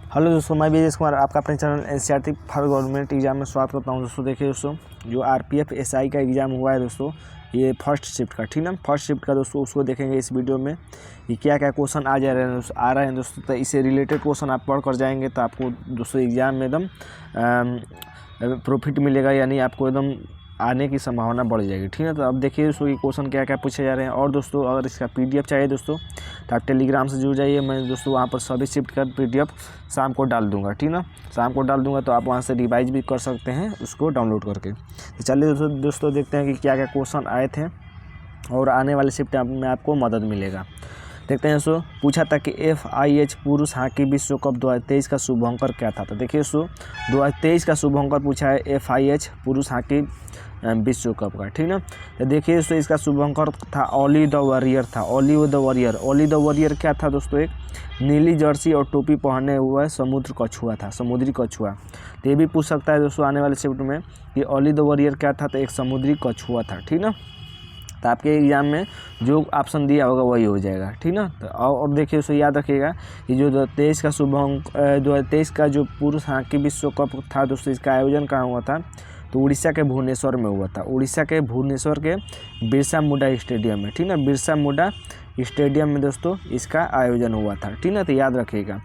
Hello दोस्तों, मैं विजय कुमार आपका अपने channel NCERT for government exam में स्वागत करता हूं। दोस्तों देखिए दोस्तों, जो आरपीएफ एसआई का एग्ज़ाम हुआ है दोस्तों, ये फर्स्ट शिफ्ट का, ठीक ना, फर्स्ट शिफ्ट का दोस्तों, उसको देखेंगे इस वीडियो में कि क्या क्या क्वेश्चन आ रहे हैं दोस्तों। तो इससे रिलेटेड क्वेश्चन आप पढ़ कर जाएंगे तो आपको दोस्तों एग्ज़ाम में एकदम प्रॉफिट मिलेगा, यानी आपको एकदम आने की संभावना बढ़ जाएगी, ठीक है। तो अब देखिए दोस्तों ये क्वेश्चन क्या क्या पूछे जा रहे हैं। और दोस्तों अगर इसका पीडीएफ चाहिए दोस्तों तो आप टेलीग्राम से जुड़ जाइए। मैं दोस्तों वहाँ पर सभी शिफ्ट का पीडीएफ शाम को डाल दूंगा, ठीक ना, शाम को डाल दूंगा, तो आप वहाँ से रिवाइज भी कर सकते हैं उसको डाउनलोड करके। तो चलिए दोस्तों देखते हैं कि क्या क्या क्वेश्चन आए थे और आने वाले शिफ्ट में आपको मदद मिलेगा। देखते हैं दोस्तों, पूछा था कि FIH पुरुष हॉकी विश्व कप 2023 का शुभंकर क्या था। तो देखिए दोस्तों 2023 का शुभंकर पूछा है FIH पुरुष हॉकी विश्व कप का, ठीक ना। तो देखिए दोस्तों इसका शुभंकर था ओली द वॉरियर था। ओली द वॉरियर क्या था दोस्तों? एक नीली जर्सी और टोपी पहने हुआ समुद्री कछुआ। तो ये भी पूछ सकता है दोस्तों आने वाले शिफ्ट में कि ओली द वॉरियर क्या था। तो एक समुद्री कछुआ था, ठीक ना। तो आपके एग्ज़ाम में जो ऑप्शन दिया होगा वही हो जाएगा, ठीक ना। तो और देखिए उसको याद रखिएगा कि जो 2023 का जो पुरुष हॉकी विश्व कप था दोस्तों, इसका आयोजन कहाँ हुआ था? तो उड़ीसा के भुवनेश्वर में हुआ था। उड़ीसा के भुवनेश्वर के बिरसा मुंडा स्टेडियम में, ठीक ना, बिरसा मुंडा स्टेडियम में दोस्तों इसका आयोजन हुआ था, ठीक ना। तो याद रखिएगा।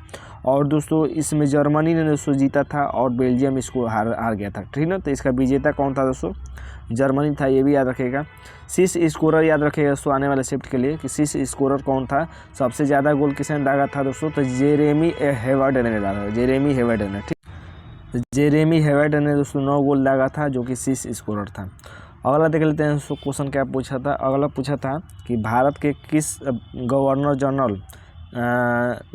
और दोस्तों इसमें जर्मनी ने दोस्तों जीता था और बेल्जियम इसको हार गया था, ठीक ना। तो इसका विजेता कौन था दोस्तों? जर्मनी था, ये भी याद रखिएगा। शीर्ष स्कोरर याद रखिएगा दोस्तों आने वाले शिफ्ट के लिए कि शीर्ष स्कोरर कौन था, सबसे ज़्यादा गोल किसने दागा था दोस्तों? तो जेरेमी हेवर्ड ने डाला, जेरेमी हेवर्ड ने, ठीक। जेरेमी हेवर्ड ने दोस्तों 9 गोल दागा था, जो कि शीर्ष स्कोरर था। अगला देख लेते हैं दोस्तों क्वेश्चन क्या पूछा था। अगला पूछा था कि भारत के किस गवर्नर जनरल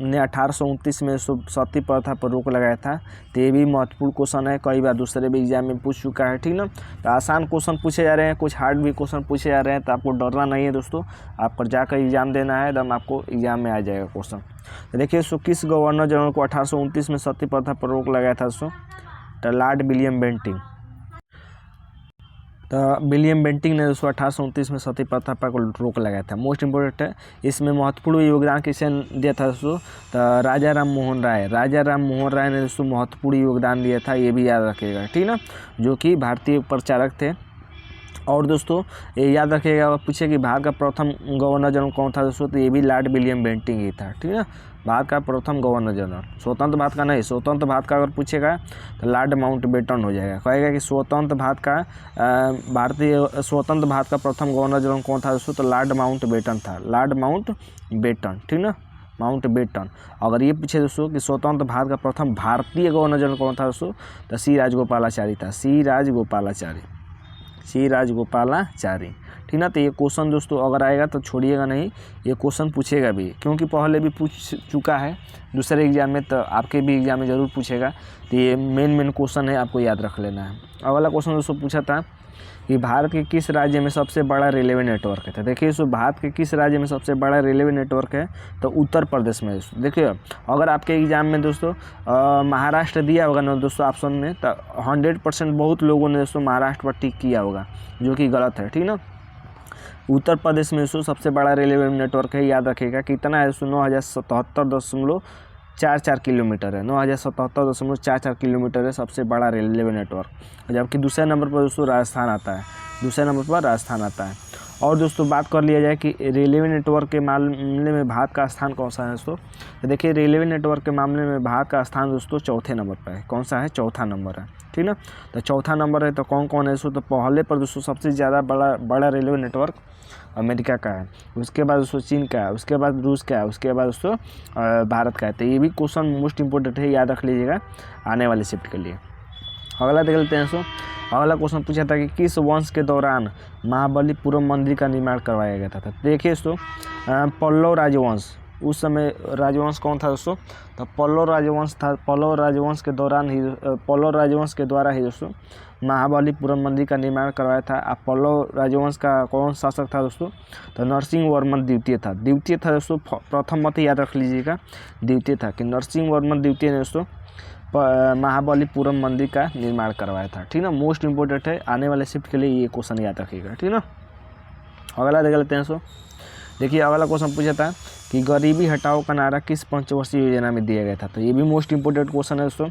ने 1829 में सती प्रथा पर रोक लगाया था। तो ये भी महत्वपूर्ण क्वेश्चन है, कई बार दूसरे भी एग्जाम में पूछ चुका है, ठीक ना। तो आसान क्वेश्चन पूछे जा रहे हैं, कुछ हार्ड भी क्वेश्चन पूछे जा रहे हैं, तो आपको डरना नहीं है दोस्तों। आपको जाकर एग्जाम देना है, एकदम आपको एग्जाम में आ जाएगा क्वेश्चन। तो देखिए दोस्तों, किस गवर्नर जनरल को 1829 में सती प्रथा पर रोक लगाया था दोस्तों? तो लॉर्ड विलियम बेंटिंग। तो विलियम बेंटिंग ने दोस्तों 1829 में सती प्रथा पर रोक लगाया था। मोस्ट इम्पोर्टेंट है, इसमें महत्वपूर्ण योगदान किसने दिया था दोस्तों? तो राजा राम मोहन राय ने दोस्तों महत्वपूर्ण योगदान दिया था, ये भी याद रखिएगा, ठीक ना, जो कि भारतीय प्रचारक थे। और दोस्तों ये याद रखिएगा, पूछे कि भारत का प्रथम गवर्नर जनरल कौन था दोस्तों? तो ये भी लॉर्ड विलियम बेंटिंग ही था, ठीक है। भारत का प्रथम गवर्नर जनरल, स्वतंत्र भारत का नहीं, स्वतंत्र भारत का अगर पूछेगा तो लॉर्ड माउंटबेटन हो जाएगा। कहेगा कि स्वतंत्र भारत का स्वतंत्र भारत का प्रथम गवर्नर जनरल कौन था दोस्तों? तो लॉर्ड माउंटबेटन था, लॉर्ड माउंटबेटन, ठीक ना, माउंटबेटन। अगर ये पूछे दोस्तों कि स्वतंत्र भारत का प्रथम भारतीय गवर्नर जनरल कौन था दोस्तों? तो सी राजगोपालाचारी था, सी राजगोपालाचारी, ठीक ना। तो ये क्वेश्चन दोस्तों अगर आएगा तो छोड़िएगा नहीं, ये क्वेश्चन पूछेगा भी, क्योंकि पहले भी पूछ चुका है दूसरे एग्जाम में, तो आपके भी एग्जाम में ज़रूर पूछेगा। तो ये मेन क्वेश्चन है, आपको याद रख लेना है। अगला क्वेश्चन दोस्तों पूछा था कि भारत के किस राज्य में सबसे बड़ा रेलवे नेटवर्क है। तो देखिए दोस्तों, भारत के किस राज्य में सबसे बड़ा रेलवे नेटवर्क है? तो उत्तर प्रदेश में दोस्तों। देखिए अगर आपके एग्जाम में दोस्तों महाराष्ट्र दिया होगा ना दोस्तों ऑप्शन में, तो 100% बहुत लोगों ने दोस्तों महाराष्ट्र पर टिक किया होगा, जो कि गलत है, ठीक ना। उत्तर प्रदेश में दोस्तों सबसे बड़ा रेलवे नेटवर्क है, याद रखिएगा। कितना है दोस्तों? 9077.44 किलोमीटर है, 9077.44 किलोमीटर है सबसे बड़ा रेलवे नेटवर्क। जबकि दूसरे नंबर पर दोस्तों राजस्थान आता है। और दोस्तों बात कर लिया जाए कि रेलवे नेटवर्क के मामले में भारत का स्थान कौन सा है दोस्तों? तो देखिए रेलवे नेटवर्क के मामले में भारत का स्थान दोस्तों चौथे नंबर पर है। कौन सा है? चौथा नंबर है, ठीक ना। तो चौथा नंबर है, तो कौन है दोस्तों? तो पहले पर दोस्तों सबसे ज़्यादा बड़ा रेलवे नेटवर्क अमेरिका का है, उसके बाद दोस्तों चीन का है, उसके बाद रूस का है, उसके बाद दोस्तों भारत का है। तो ये भी क्वेश्चन मोस्ट इंपॉर्टेंट है, याद रख लीजिएगा आने वाले शिफ्ट के लिए। अगला देख लेते हैं दोस्तों। अगला क्वेश्चन पूछा था कि किस वंश के दौरान महाबलीपुरम मंदिर का निर्माण करवाया गया था। देखिए दोस्तों पल्लव राजवंश, उस समय राजवंश कौन था दोस्तों? तो पल्लव राजवंश था। पल्लव राजवंश के द्वारा ही दोस्तों महाबलीपुरम मंदिर का निर्माण करवाया था। अब पल्लव राजवंश का कौन शासक था दोस्तों? तो नरसिंह वर्मन द्वितीय था दोस्तों। प्रथम मत याद रख लीजिएगा, द्वितीय था कि नरसिंह वर्मन द्वितीय ने दोस्तों महाबलीपुरम मंदिर का निर्माण करवाया था, ठीक ना। मोस्ट इंपोर्टेंट है, आने वाले शिफ्ट के लिए ये क्वेश्चन याद रखिएगा, ठीक ना। अगला देख लेते हैं दोस्तों। देखिए अगला क्वेश्चन पूछा था कि गरीबी हटाओ का नारा किस पंचवर्षीय योजना में दिया गया था। तो ये भी मोस्ट इंपोर्टेंट क्वेश्चन है दोस्तों।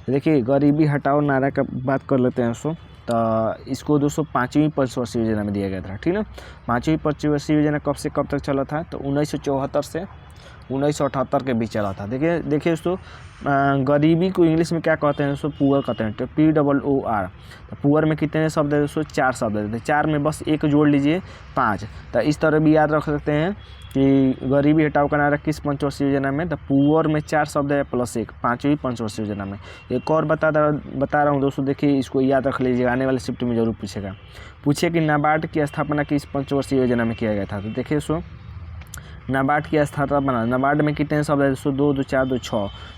देखिए गरीबी हटाओ नारा का बात कर लेते हैं दोस्तों। तो इसको दोस्तों 5वीं पंचवर्षीय योजना में दिया गया था, ठीक ना। 5वीं पंचवर्षीय योजना कब से कब तक चला था, तो 1974 से 1978 के बीच चला था। देखिए दोस्तों गरीबी को इंग्लिश में क्या कहते हैं दोस्तों, पुअर कहते हैं, तो POOR। तो पुअर में कितने शब्द है दोस्तों, 4 शब्द है। 4 में बस एक जोड़ लीजिए 5। तो इस तरह भी याद रख सकते हैं कि गरीबी हटाओ का नारा किस पंचवर्षीय योजना में, तो पुअर में 4 शब्द है प्लस 1, 5वीं पंचवर्षीय योजना में। एक और बता रहा हूँ दोस्तों, देखिए इसको याद रख लीजिएगा, आने वाले शिफ्ट में जरूर पूछे कि नाबार्ड की स्थापना किस पंचवर्षीय योजना में किया गया था। तो देखिए दोस्तों नाबार्ड की स्थापना, नाबार्ड में कितने शब्द है दोस्तों, 2 2 4 2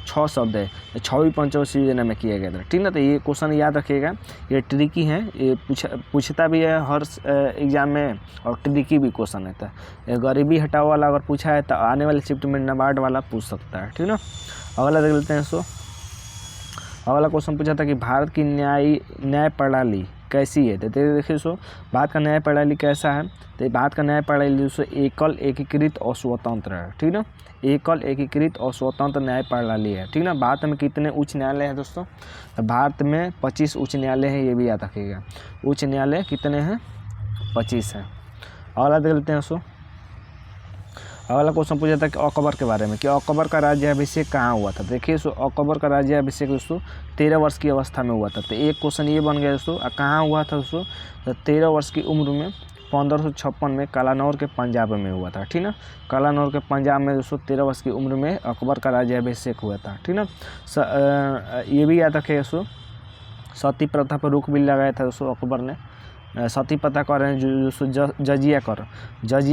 6 शब्द है, 6वीं पंचवर्षीय योजना में किया गया था, ठीक ना। तो ये क्वेश्चन याद रखिएगा, ये ट्रिकी है, ये पूछता भी है हर एग्जाम में और ट्रिकी भी क्वेश्चन है। तो गरीबी हटाओ वाला अगर पूछा है तो आने वाले शिफ्ट में नाबार्ड वाला पूछ सकता है, ठीक ना। अगला देख लेते हैं दोस्तों। अगला क्वेश्चन पूछा था कि भारत की न्याय प्रणाली कैसी है। तो देखिए दोस्तों भारत का न्याय प्रणाली कैसा है, तो भारत का न्याय प्रणाली दोस्तों एकल, एकीकृत और स्वतंत्र है, ठीक ना। एकल, एकीकृत और स्वतंत्र न्याय प्रणाली है, ठीक ना। भारत में कितने उच्च न्यायालय हैं दोस्तों, तो भारत में 25 उच्च न्यायालय हैं, ये भी याद रखिएगा। उच्च न्यायालय कितने हैं, 25 हैं। अगला देख लेते हैं दोस्तों। अगला क्वेश्चन पूछा था कि अकबर के बारे में, कि अकबर का राज्याभिषेक कहाँ हुआ था। देखिए दोस्तों अकबर का राज्याभिषेक दोस्तों 13 वर्ष की अवस्था में हुआ था। तो एक क्वेश्चन ये बन गया दोस्तों, कहाँ हुआ था दोस्तों, तो 13 वर्ष की उम्र में 1556 में कालानौर के पंजाब में हुआ था, ठीक ना। कालानौर के पंजाब में दोस्तों 13 वर्ष की उम्र में अकबर का राज्याभिषेक हुआ था, ठीक ना। ये भी याद रखिए दोस्तों, सती प्रथा पर रोक भी लगाया था दोस्तों अकबर ने। सती प्रथा कर रहे हैं दोस्तों, जजिया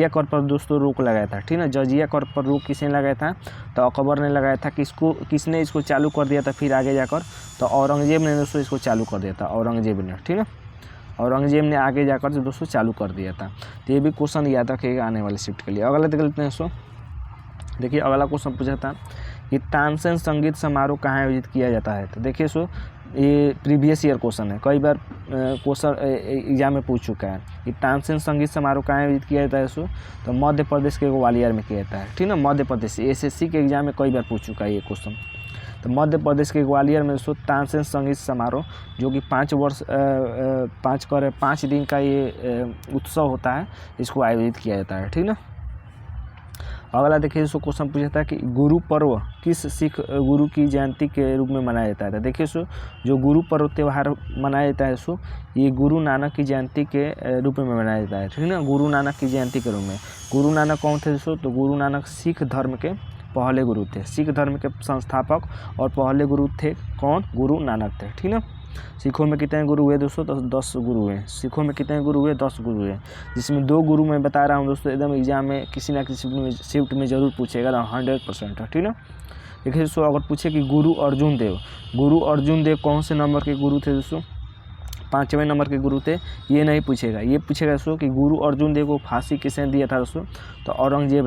कर पर दोस्तों रोक लगाया था, ठीक ना। जजिया कर पर रोक किसने लगाया था, तो अकबर ने लगाया था। किसने इसको चालू कर दिया था फिर आगे जाकर, तो औरंगजेब ने दोस्तों इसको चालू कर दिया था, औरंगजेब ने, ठीक ना। औरंगजेब ने आगे जाकर दोस्तों चालू कर दिया था। तो ये भी क्वेश्चन याद रखिएगा आने वाले शिफ्ट के लिए। अगला देख लेते हैं दोस्तों। देखिए अगला क्वेश्चन पूछा था कि तानसेन संगीत समारोह कहाँ आयोजित किया जाता है। तो देखिए दोस्तों ये प्रीवियस ईयर क्वेश्चन है, कई बार क्वेश्चन एग्जाम में पूछ चुका है कि तानसेन संगीत समारोह कहाँ आयोजित किया जाता है दोस्तों, तो मध्य प्रदेश के ग्वालियर में किया जाता है, ठीक ना। मध्य प्रदेश SSC के एग्जाम में कई बार पूछ चुका है ये क्वेश्चन। तो मध्य प्रदेश के ग्वालियर में दोस्तों तानसेन संगीत समारोह, जो कि 5 दिन का ये उत्सव होता है, इसको आयोजित किया जाता है, ठीक ना। अगला देखिए दोस्तों क्वेश्चन पूछा था कि गुरु पर्व किस सिख गुरु की जयंती के रूप में मनाया जाता है। तो देखिए दोस्तों जो गुरु पर्व त्यौहार मनाया जाता है दोस्तों, ये गुरु नानक की जयंती के रूप में मनाया जाता है, ठीक है ना। गुरु नानक की जयंती के रूप में। गुरु नानक कौन थे दोस्तों, तो गुरु नानक सिख धर्म के पहले गुरु थे, सिख धर्म के संस्थापक और पहले गुरु थे कौन, गुरु नानक थे, ठीक ना। सिखों में कितने गुरु हुए दोस्तों, तो 10 गुरु हुए। सिखों में कितने गुरु हुए, 10 गुरु हुए, जिसमें 2 गुरु मैं बता रहा हूँ दोस्तों, एकदम एग्जाम में किसी ना किसी शिफ्ट में जरूर पूछेगा 100%, ठीक ना। देखिए दोस्तों अगर पूछे कि गुरु अर्जुन देव कौन से नंबर के गुरु थे दोस्तों, 5वें नंबर के गुरु थे, ये नहीं पूछेगा। ये पूछेगा दोस्तों कि गुरु अर्जुन देव को फांसी किसने दिया था दोस्तों, तो औरंगजेब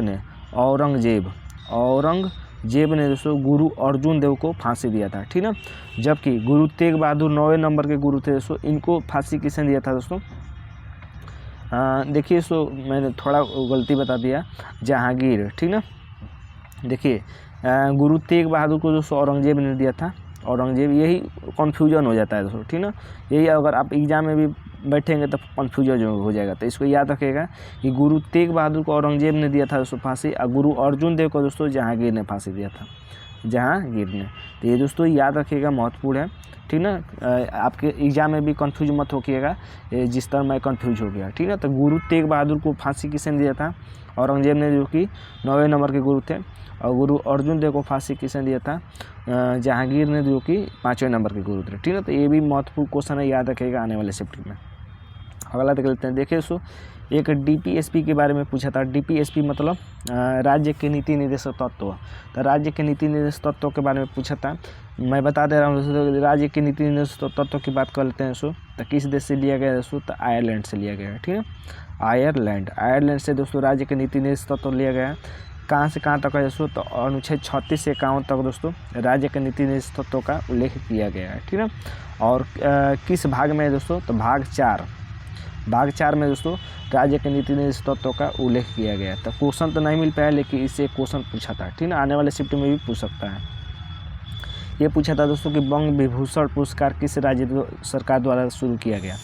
ने दोस्तों गुरु अर्जुन देव को फांसी दिया था, ठीक ना। जबकि गुरु तेग बहादुर 9वें नंबर के गुरु थे दोस्तों, इनको फांसी किसने दिया था दोस्तों, देखिए दोस्तों मैंने थोड़ा गलती बता दिया, जहांगीर, ठीक ना। देखिए गुरु तेग बहादुर को दोस्तों औरंगजेब ने दिया था, औरंगजेब, यही कन्फ्यूजन हो जाता है दोस्तों, ठीक ना। यही अगर आप एग्जाम में भी बैठेंगे तो कन्फ्यूजन हो जाएगा, तो इसको याद रखिएगा कि गुरु तेग बहादुर को औरंगजेब ने दिया था दोस्तों फांसी, और गुरु अर्जुन देव को दोस्तों जहांगीर ने फांसी दिया था, जहांगीर ने। तो ये दोस्तों याद रखिएगा, महत्वपूर्ण है, ठीक ना। आपके एग्जाम में भी कंफ्यूज मत होइएगा जिस तरह मैं कंफ्यूज हो गया, ठीक ना। तो गुरु तेग बहादुर को फांसी किसने दिया था, औरंगजेब ने, जो कि 9वें नंबर के गुरु थे, और गुरु अर्जुन देव को फांसी किसने दिया था, जहांगीर ने, जो कि 5वें नंबर के गुरु थे, ठीक ना। तो ये भी महत्वपूर्ण क्वेश्चन है, याद रखिएगा आने वाले शिफ्ट में। अगला देख लेते हैं। देखिए दोस्तों एक DPSP के बारे में पूछा था। DPSP मतलब राज्य के नीति निर्देशक तत्व। तो राज्य के नीति निर्देशक तत्व के बारे में पूछा था, मैं बता दे रहा हूँ दोस्तों। राज्य के नीति निर्देशक तत्व की बात कर लेते हैं दोस्तों, तो किस देश से लिया गया दोस्तों, तो आयरलैंड से लिया गया है, ठीक है। आयरलैंड से दोस्तों राज्य के नीति निर्देशक तत्व लिया गया है। कहाँ से कहाँ तक है दोस्तों, तो अनुच्छेद 36 से 51 तक दोस्तों राज्य के नीति निर्देशक तत्वों का उल्लेख किया गया है, ठीक है। और किस भाग में है दोस्तों, तो भाग 4 भाग 4 में दोस्तों राज्य के नीति निर्देश तत्वों का उल्लेख किया गया था। क्वेश्चन तो नहीं मिल पाया, लेकिन इससे क्वेश्चन पूछा था, ठीक है। आने वाले शिफ्ट में भी पूछ सकता है। ये पूछा था दोस्तों कि बंग विभूषण पुरस्कार किस राज्य सरकार द्वारा शुरू किया गया।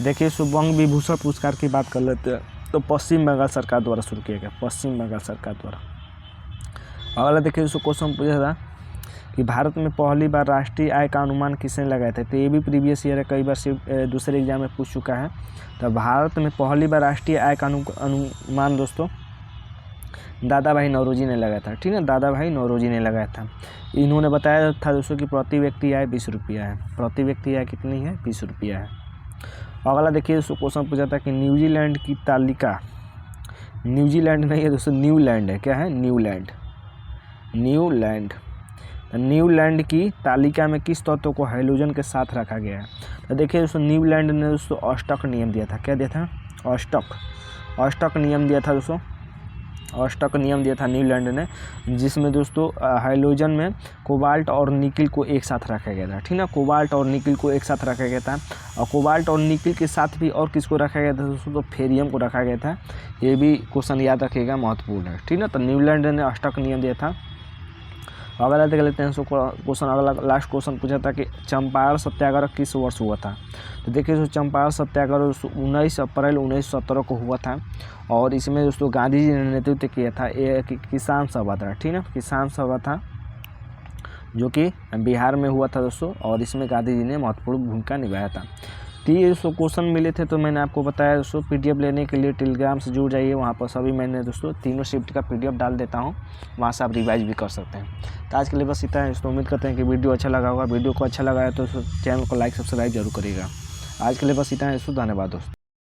देखिए बंग विभूषण पुरस्कार की बात कर लेते हैं, तो पश्चिम बंगाल सरकार द्वारा शुरू किया गया, पश्चिम बंगाल सरकार द्वारा। अगला देखिए दोस्तों क्वेश्चन पूछा था कि भारत में पहली बार राष्ट्रीय आय का अनुमान किसने लगाया था। तो ये भी प्रीवियस ईयर है, कई बार दूसरे एग्जाम में पूछ चुका है। तो भारत में पहली बार राष्ट्रीय आय का अनुमान दोस्तों दादा भाई नौरोजी ने लगाया था, ठीक है। दादा भाई नौरोजी ने लगाया था। इन्होंने बताया था दोस्तों कि प्रति व्यक्ति आय 20 रुपया है। प्रति व्यक्ति आय कितनी है? 20 रुपया है। अगला देखिए दोस्तों क्वेश्चन पूछा था कि न्यूजीलैंड की तालिका, न्यूजीलैंड नहीं है दोस्तों, न्यूलैंड है। क्या है? न्यूलैंड। न्यूलैंड की तालिका में किस तत्व को हाइड्रोजन के साथ रखा गया है। तो देखिए दोस्तों न्यूलैंड ने दोस्तों अष्टक नियम दिया था। क्या दिया था? अष्टक नियम दिया था दोस्तों, अष्टक नियम दिया था न्यूलैंड ने, जिसमें दोस्तों हाइड्रोजन में कोबाल्ट और निकिल को एक साथ रखा गया था, ठीक ना। कोबाल्ट और निकिल को एक साथ रखा गया था। और कोबाल्ट और निकिल के साथ भी और किसको रखा गया था दोस्तों? तो फेरियम को रखा गया था। ये भी क्वेश्चन याद रखिएगा, महत्वपूर्ण है, ठीक ना। तो न्यूलैंड ने अष्टक नियम दिया था। अगला देख लेते हैं क्वेश्चन। अगला लास्ट क्वेश्चन पूछा था कि चंपारण सत्याग्रह किस वर्ष हुआ था। तो देखिए दोस्तों चंपारण सत्याग्रह 19 अप्रैल 1917 को हुआ था। और इसमें दोस्तों गांधी जी ने नेतृत्व किया था। ये किसान सभा था, ठीक है, किसान सभा था जो कि बिहार में हुआ था दोस्तों। और इसमें गांधी जी ने महत्वपूर्ण भूमिका निभाया था। तो ये दोस्तों क्वेश्चन मिले थे, तो मैंने आपको बताया दोस्तों पीडीएफ लेने के लिए टेलीग्राम से जुड़ जाइए। वहाँ पर सभी मैंने दोस्तों तीनों शिफ्ट का पीडीएफ डाल देता हूँ, वहाँ से आप रिवाइज भी कर सकते हैं। तो आज के लिए बस इतना है दोस्तों। उम्मीद करते हैं कि वीडियो अच्छा लगा होगा। वीडियो को अच्छा लगा है तो चैनल को लाइक सब्सक्राइब जरूर करिएगा। आज के लिए बस इतना है दोस्तों। धन्यवाद दोस्तों।